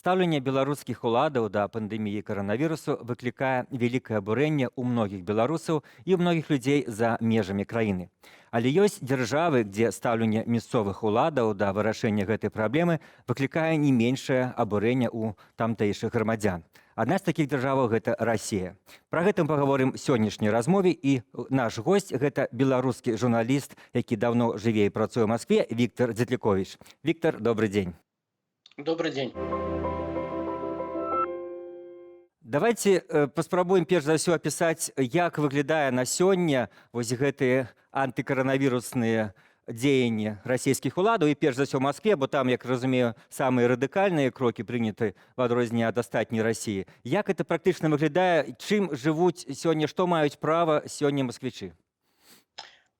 Стаўленне беларускіх уладаў да пандэміі каранавірусу выклікае вялікае абурэнне ў многіх беларусаў і ў многіх людзей за межамі краіны. Але ёсць дзяржавы, дзе стаўленне мясцовых уладаў да вырашэння гэтай праблемы выклікае не меншае абурэнне ў тамтэйшых грамадзян. Адна з такіх дзяржаваў гэта Расія. Пра гэта мы паговорым сённяшняй размове, і наш госць гэта беларускі журналіст, які даўно жыве і працуе ў Маскве, Віктор Дзетліковіч. Віктор, добрый дзень. Добрый день. Давайте паспрабуем перш за ўсё апісаць, як выглядае на сёння вось гэтыя антыкаранавірусныя дзеянні расійскіх уладаў, і перш за ўсё ў Маскве, бо там, як разумею, самыя радыкальныя крокі прыняты в адрозненне ад астатняй Расіі. Як это практычна выглядае, чым жывуць сёння, што маюць права сёння масквічы?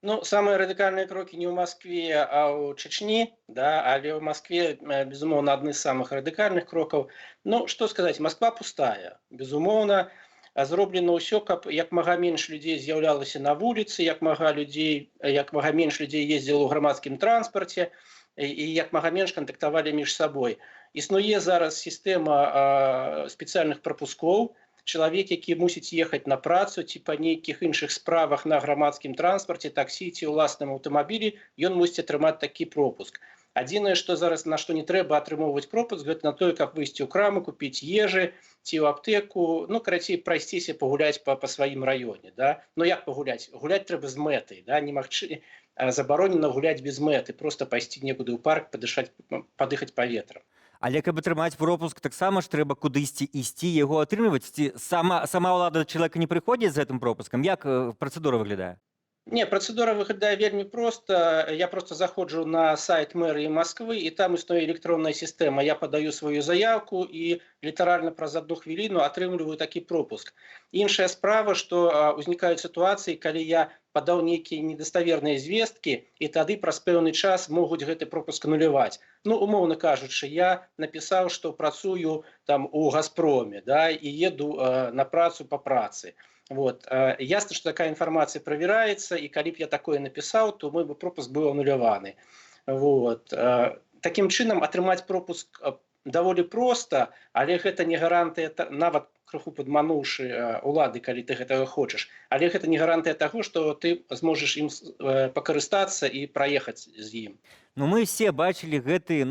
Ну, самые радикальные кроки не в Москве, а в Чечне, да, але в Москве, безумовно, одни из самых радикальных кроков. Ну, что сказать, Москва пустая, безумовно, зроблено ўсё, каб як мага менш людзей з'яўлялася на вуліцы, як мага менш людзей ездзіла ў грамадскім транспарце, і як мага менш кантактавалі між сабой. Існуе зараз сістэма спецыяльных прапускоў. Чалавек, які мусіць ехаць на працу ці па нейкіх іншых справах на грамадскім транспарце, таксі ці ўласным аўтамабілі, ён мусіць атрымаць такі пропуск. Адзінае, што зараз на што не трэба атрымоўваць пропуск, гэта на тое, каб выйсці ў краму, купіць ежы ці ў аптэку, ну, карацей, прайсціся пагуляць па сваім раёне. Да? Ну, як пагуляць? Гуляць трэба з мэтай. Да? Забаронена гуляць без мэты, проста пайсці некуды ў парк, падыхаць паветрам. Але каб атрымаць пропуск, таксама ж трэба кудысьці ісці, яго атрымліваць. Ці сама ўлада да чалавека не прыходзіць з гэтым пропускам? Як працэдура выглядае? Не, процедура выглядае вельмі проста. Я просто заходжу на сайт мэрыі Москвы, і там існуе электронная сістэма. Я падаю сваю заявку і літаральна праз 1 хвіліну атрымліваю такі пропуск. Іншая справа, што ўзнікаюць сітуацыі, калі я падаў нейкія недаставерныя звесткі, і тады праз пэўны час могуць гэты пропуск ануляваць. Ну, умоўна кажучы, я напісаў, што працую там у Газпроме, да, і еду на працу па працы. Вот. Ясно, что такая информация проверяется, и коли б я такое написал, то мой бы пропуск был аннуляваны. Вот. Таким чином, атрымаць пропуск даволі проста, але гэта не гарантыя, нават крыху падмануўшы улады, калі ты гэтага хочаш, але гэта не гарантыя таго, што ты зможаш ім пакарыстацца і праехаць з ім. Ну, мы все бачылі гэтыя,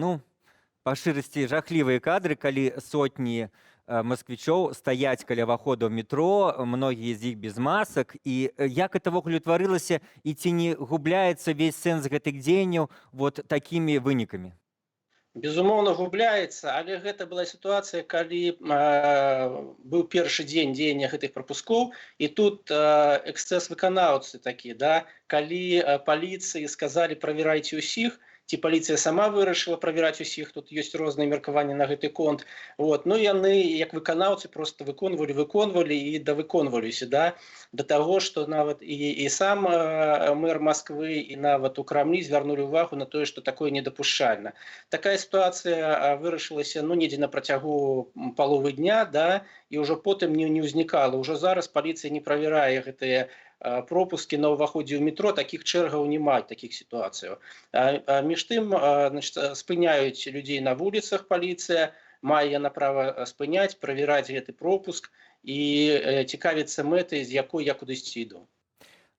па шчырасці, жахлівыя кадры, калі сотні масквічоў стаяць каля ўвахода ў метро, многія з іх без масак. І як это ўвогуле ўтварылася, і ці не губляецца весь сэнс гэтых дзеянняў вот такімі вынікамі? Безумоўна, губляецца, але гэта была сітуацыя, калі быў першы дзень дзеяння гэтых прапускоў, і тут эксцэс выканаўцы такі, да, калі паліцыі сказалі правярайце ўсіх, ці паліцыя сама вырашыла правяраць усіх, тут ёсць розныя меркаванні на гэты конт. Вот. Ну, яны, як выканаўцы, проста выконвалі і давыконваліся, да, да таго, што нават і сам мэр Москвы, і нават у Крамлі звярнулі ўвагу на тое, што такое недапушчальна. Такая сітуацыя вырашылася, недзе на працягу паловы дня, да, і ўжо потым не ўзнікала. Ужо зараз паліцыя не правярае гэтыя пропуски на ўваходзе ў метро, такіх чэргаў не маюць, такіх сітуацыяў. Між тым, спыняюць людзей на вуліцах паліцыя, мае яна права спыняць, правяраць гэты пропуск і цікавіцца мэтай, з якой я кудысьці іду.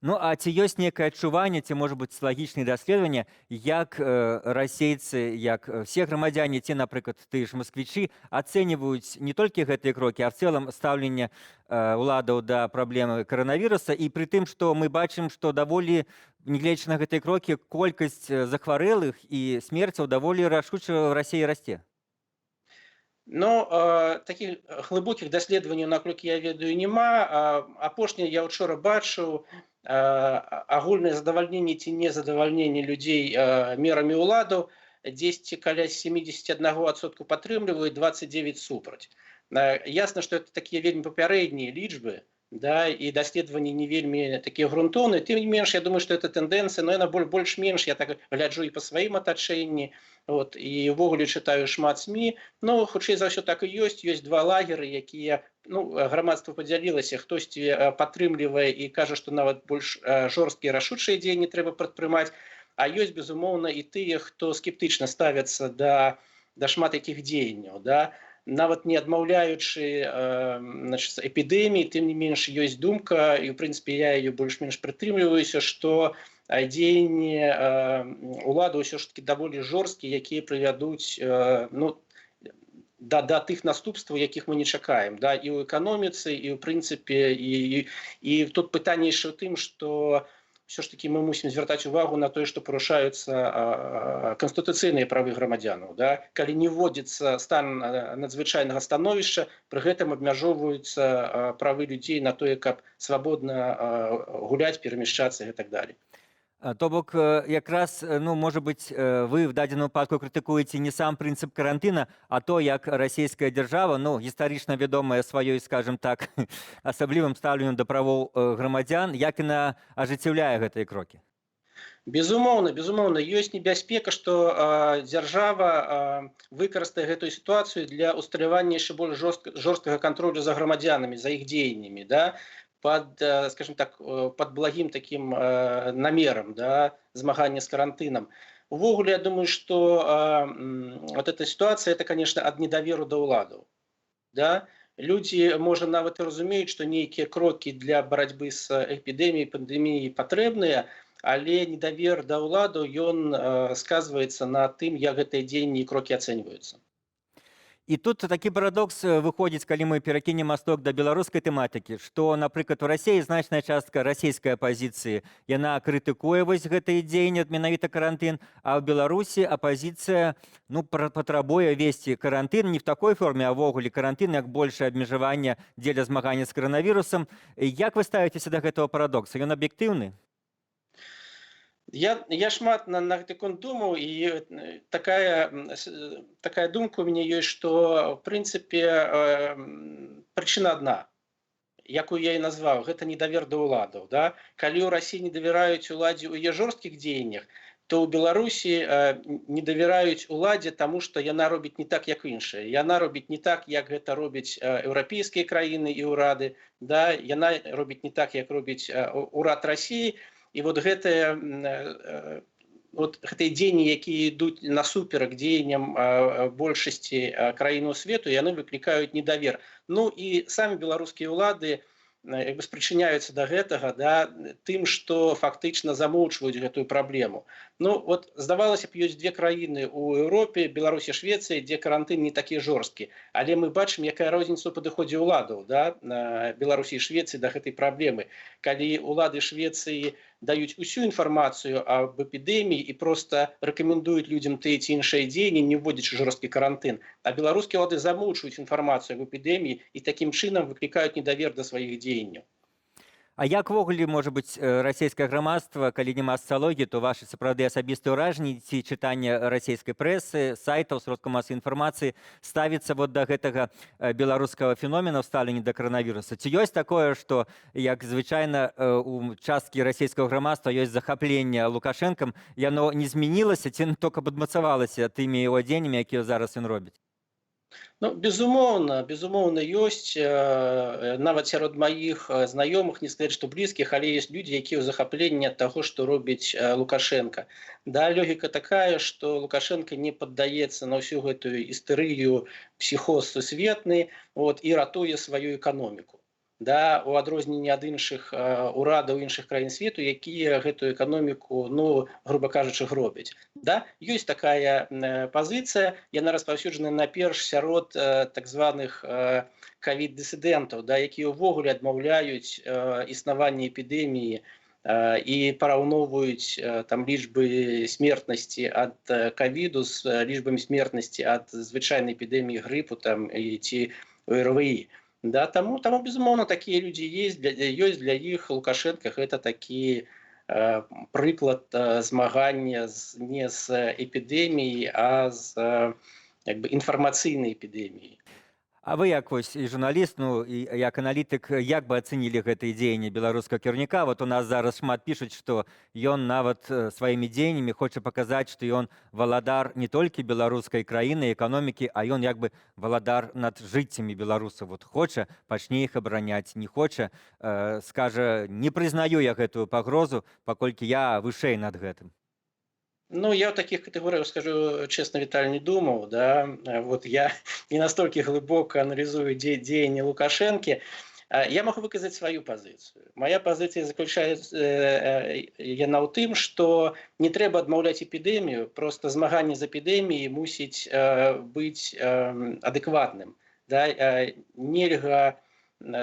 Ну, а ці ёсць нейкае адчуванне, ці, можа быць, лагічнае даследаванне, як расейцы, як все грамадзяне, ці, напрыклад, тыя ж масквічы, ацэньваюць не толькі гэтыя крокі, а в цэлым стаўленне уладаў да праблемы каранавіруса, і пры тым, што мы бачым, што даволі, нягледзячы на гэтыя крокі, колькасць захварэлых і смерцяў даволі рашуча ў Расіі расце? Ну, такіх глыбокіх даследаванняў, наколькі я ведаю, няма. Апошняе я учора бачыў агульнае задавальненне ці незадавальненне людзей мерамі ўладаў, дзесьці каля 71% падтрымліваюць, 29% супраць. Ясна, што это такія вельмі папярэднія лічбы, да, і даследаванні не вельмі такія грунтоўныя. Тым не менш, я думаю, што это тэндэнцыя, но яна больш-менш, я так гляджу і па сваім атачэнні, вот, і ўвогуле чытаю шмат СМІ. Ну, хутчэй за ўсё так і ёсць. Ёсць два лагеры, якія, грамадства падзялілася, хтосьці падтрымлівае і кажа, што нават больш жорсткія рашучыя дзеянні трэба прадпрымаць, а ёсць, безумоўна, і тыя, хто скептычна ставяцца да шмат якіх дзеянняў, да. нават не адмаўляючы эпідэміі, тым не менш ёсць думка, і ў прынцыпе я ее больш-менш прытрымліваюся, што дзеянні улады ўсё ж таки даволі жорсткія, якія прывядуць да тых наступстваў, якіх мы не чакаем, да, і ў эканоміцы, і ў прынцыпе, і тут пытанне яшчэ ў тым, што все ж таки мы мусім звяртаць увагу на тое, што парушаюцца канстытуцыйныя правы грамадзянаў. Да? Калі не вводзіцца стан надзвычайнага становішча, пры гэтым абмяжоўваюцца правы людзей на тое, каб свабодна гуляць, перамяшчацца і так далее. То бок, якраз, можа быць, вы в дадзеным выпадку крытыкуеце не сам прынцып карантына, а то, як расійская дзяржава, гістарычна вядомая сваёй, скажем так, асаблівым стаўленнем да правоў грамадзян, як яна ажыццяўляе гэтыя крокі? Безумоўна, ёсць небяспека, што дзяржава выкарыстае гэтую сітуацыю для ўсталявання яшчэ больш жорсткага кантролю за грамадзянамі, за іх дзеяннямі, да? Скажем так, под благим таким намером, да, змагання с карантином. Увогуле, я думаю, что вот эта ситуация, это, конечно, от недоверу до уладу. Да? Люди, может, нават и разумеют, что некие кроки для борьбы с эпидемией, пандемией потребные, але недовер до уладу, он сказывается на тым, як гэтыя дзеянні і крокі ацэньваюцца. І тут такі парадокс выходзіць, калі мы перакінем масток да беларускай тэматыкі, што, напрыклад, у Расіі значная частка расійскай апазіцыі, яна крытыкуе вось гэтыя дзеянні, менавіта карантын, а ў Беларусі апазіцыя патрабуе весці карантын не в такой форме, а ўвогуле карантын як большае абмежаванне дзеля змагання з каранавірусам. Як вы ставіцеся да гэтага парадокса? Ён аб'ектыўны? Я шмат на гэты конт думаў, і такая думка у мяне ёсць, што в прынцыпе прычына адна, якую я і назваў, гэта недавер да ўладаў. Да? Калі ў Расіі не давяраюць уладзе ў яе жорсткіх дзеяннях, то ў Беларусі не давяраюць уладзе, таму што яна робіць не так, як іншыя. Яна робіць не так, як гэта робяць еўрапейскія краіны і ўрады. Да? Яна робіць не так, як робіць урад Расіі. І вот гэтыя дзеянні, якія ідуць насуперак дзеянням большасці краінаў свету, яны выклікаюць недавер. І самі беларускія ўлады спрычыняюцца да гэтага, да, тым, што фактычна замоўчваюць гэтую праблему. Здавалася б, ёсць две краіны ў Еўропе, Беларусь і Швецыя, дзе карантын не такі жорсткі. Але мы бачым, якая розніца ў падыходзе ўладаў, да, Беларусі і Швецыі да гэтай праблемы. Калі ўлады Швецыі даюць усю інфармацыю аб эпідэміі і проста рэкамендуюць людзям тыя ці іншыя дзеянні, не вводзячы жорсткі карантын. А беларускія ўлады замоўчваюць інфармацыю аб эпідэміі і такім чынам выклікаюць недавер да сваіх дзеянняў. А як ввогуле можа быць расійскае грамадства, калі няма сацыялогіі, то вашы сапраўды асабістыя ўражанні ці чытанне расійскай прэсы, сайтаў, сродкаў масавай інфармацыі ставіцца да гэтага беларускага феномена ў стаўленні да каранавіруса? Ці ёсць такое, што, як звычайна у часткі расійскага грамадства ёсць захапленне Лукашэнкам, яно не змянілася ці толькі падмацавалася тымі яго дзеяннямі, якія зараз ён робіць? Безумоўна, ёсць, нават сярод маіх знаёмых, не сказаць, што блізкіх, але ёсць людзі, якія ў захапленні ад таго, што робіць Лукашенко. Да, логіка такая, што Лукашенко не паддаецца на ўсю гэтую істэрыю, псіхоз сусветны, і ратуе сваю эканоміку. Да, у адрозненні ад іншых урадаў іншых краін свету, якія гэтую эканоміку, груба кажучы, гробяць. Да? Ёсць такая пазіцыя, яна распаўсюджана найперш сярод так званых ковід-дысідэнтаў, да, якія ўвогуле адмаўляюць існаванне эпідэміі і параўноўваюць лічбы смертнасці ад ковіду з лічбамі смертнасці ад звычайнай эпідэміі грыпу ці ОРВІ. Да, таму, безумоўна, такія людзі ёсць для іх Лукашенко гэта такі прыклад змагання не з эпідэміяй, а з інфармацыйнай эпідэміяй. А вы як вось і журналіст, і як аналітык, як бы ацэнілі гэтыя дзеянні беларускага кіраўніка? Вот у нас зараз шмат пішуць, што ён нават сваімі дзеяннямі хоча паказаць, што ён валадар не толькі беларускай краіны, эканомікі, а ён як бы валадар над жыццямі беларусаў. Вот хоча, пачне іх абараняць, не хоча, скажа, не прызнаю я гэтую пагрозу, паколькі я вышэй над гэтым. Ну, я в таких категориях, скажу честно, Виталий, не думал, да. Вот я не настолько глубоко анализую деяния Лукашенко. Я могу выказать свою позицию. Моя позиция заключается яна ў тым, што не трэба адмаўляць эпідэмію, просто змаганне з эпідэміяй мусіць быць адэкватным. Да? Нельга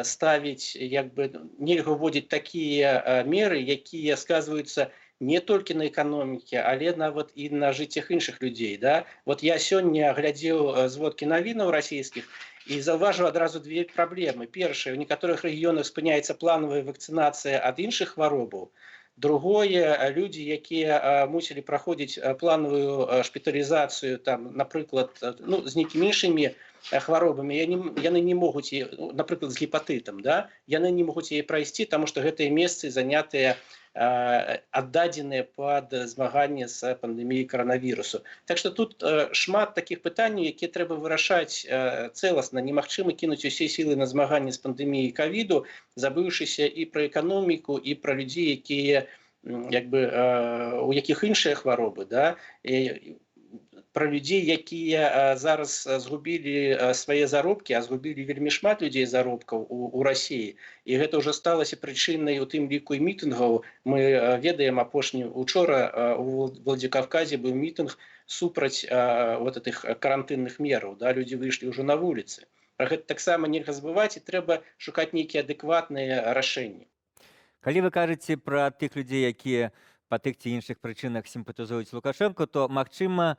ставіць, нельга ўводзіць такія меры, якія сказваюцца не толькі на эканоміке, але нават і на жыццях іншых людзей. Да? Вот я сёння глядзеў зводкі навінаў расійскіх і заўважыў адразу две праблемы. Першае, у некаторых рэгіёнах спыняецца планавая вакцынацыя ад іншых хваробаў. Другое, людзі, якія мусілі праходзіць планавую шпіталізацыю, там, напрыклад, ну, з нейкімі іншымі хваробамі, яны не могуць, напрыклад, з гепатытам, да? Яны не могуць яе прайсці, таму што гэтыя месцы занятыя аддадзеныя пад змаганне з пандэміяй каранавірусу. Так што тут шмат такіх пытанняў, якія трэба вырашаць цэласна. Немагчыма кінуць усе сілы на змаганне з пандэміяй ковіду, забыўшыся і пра эканоміку, і пра людзей, якія, у якіх іншыя хваробы, да? Пра людзей, якія зараз згубілі свае заробкі, а згубілі вельмі шмат людзей заробкаў у Расіі. І гэта ўжо сталася прычынай у тым ліку і мітынгаў. Мы ведаем, апошні учора у Владикавказе быў мітынг супраць вот этих карантынных мераў. Да? Людзі выйшлі ўжо на вуліцы. Пра гэта таксама нельга забываць, і трэба шукаць нейкія адэкватныя рашэнні. Калі вы кажаце пра тых людзей, якія па тых ці іншых прычынах сімпатызуюць Лукашенко, то, магчыма,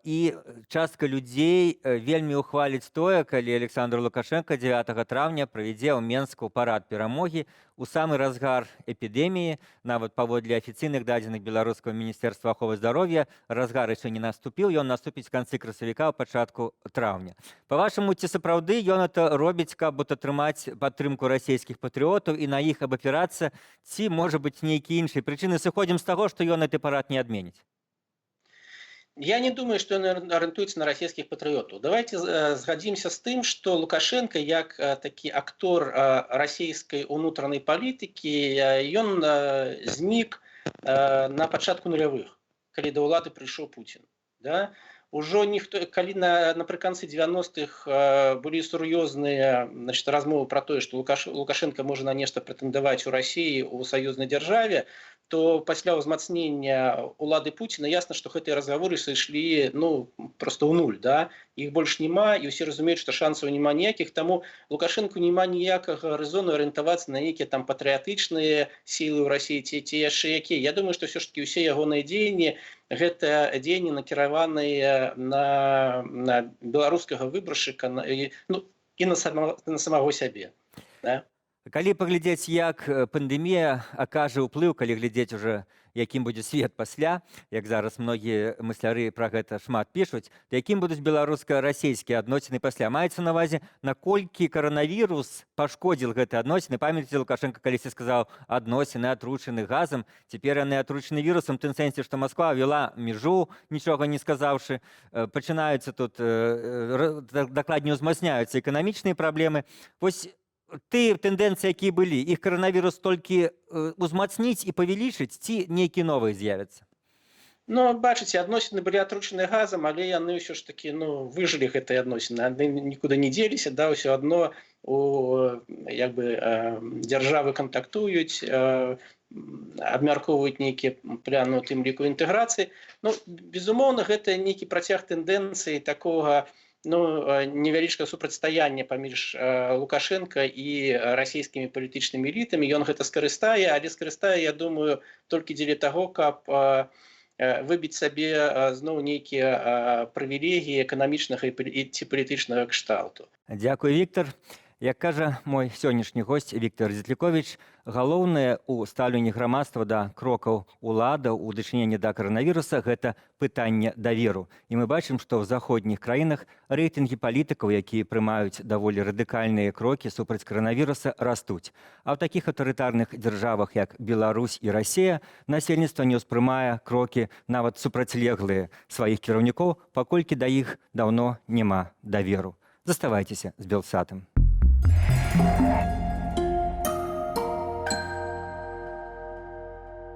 і частка людзей вельмі ўхваліць тое, калі Александр Лукашенко 9 траўня правядзе ў Менску парад перамогі у самы разгар эпідэміі. Нават паводле афіцыйных дадзеных беларускага міністэрства аховы здароўя, разгар яшчэ не наступіў, ён наступіць у канцы красавіка, ў пачатку траўня. Па-вашаму, ці сапраўды ён это робіць, каб атрымаць падтрымку расійскіх патрыётаў і на іх абапірацца, ці, можа быць, нейкія іншыя прычыны? Сыходзім з таго, што ён гэты парад не адменіць. Я не думаю, что он ориентуется на российских патриотов. Давайте сгодимся с тем, что Лукашенко, как таки актор российской внутренней политики, он знік на початку нулевых, когда до влады пришел Путин. Да? Уже ніхто, калі напрыканцы 90-х былі сур'ёзныя размовы про тое, што Лукашенко можа на нешта прэтэндаваць у Расіі, у саюзнай дзяржаве, то пасля ўзмацнення улады Пуціна ясна, што гэтыя разговоры сышлі просто ў нуль. Да? Іх больш няма, і ўсе разумеюць, што шансаў няма ніякіх, таму Лукашенко няма ніякага рэзону арыентавацца на нейкія там патрыятычныя сілы ў Расіі ці яшчэ якія. Я думаю, што ўсё ж такі ўсе ягоныя дзеянні гэта дзеянні накіраваныя на беларускага выбаршчыка і на самого сябе. Да? Калі паглядзець, як пандэмія акажа ўплыў, калі глядзець уже, якім будзе свет пасля, як зараз многія мысляры пра гэта шмат пішуць, то якім будуць беларуска-расійскія адносіны пасля? Маецца на ўвазе, наколькі каранавірус пашкодзіл гэтыя адносіны? Памятаеце, Лукашенко калісьці сказаў, адносіны атручаны газам, цяпер яны атручаны вірусам, в тым сэнсе, што Масква вела мяжу, нічога не сказаўшы. Пачынаюцца тут, дакладней узмацняюцца эканамічныя праблемы. Вось тыя тэндэнцыі, якія былі, іх каранавірус толькі узмацніць і павялічыць, ці нейкі новыя з'явяцца? Ну, бачыце, адносіны былі атручаны газам, але яны ўсё ж такі выжылі гэтыя адносіны, яны нікуды не дзеліся, да, ўсё адно дзяржавы кантактуюць, абмяркоўваюць нейкія пляны, у тым ліку інтэграцыі. Безумоўна, гэта нейкі працяг тэндэнцыі такога невялічкага супрацьстаяння паміж Лукашенко і расійскімі палітычнымі элітамі. Ён гэта скарыстае, але скарыстае, я думаю, толькі дзеля таго, каб выбіць сабе зноў нейкія прывілегіі эканамічнага ці палітычнага кшталту. Дзякуй, Віктор. Як кажа мой сённяшні госць Віктор Зітліковіч, галоўнае ў стаўленні грамадства да крокаў уладаў у дачыненні да каранавіруса – гэта пытанне даверу. І мы бачым, што ў заходніх краінах рэйтынгі палітыкаў, якія прымаюць даволі радыкальныя крокі супраць каранавіруса, растуць. А ў такіх аўтарытарных дзяржавах, як Беларусь і Расія, насельніцтва не ўспрымае крокі нават супрацьлеглыя сваіх кіраўнікоў, паколькі да іх даўно няма даверу. Заставайцеся з Белсатам. Thank you.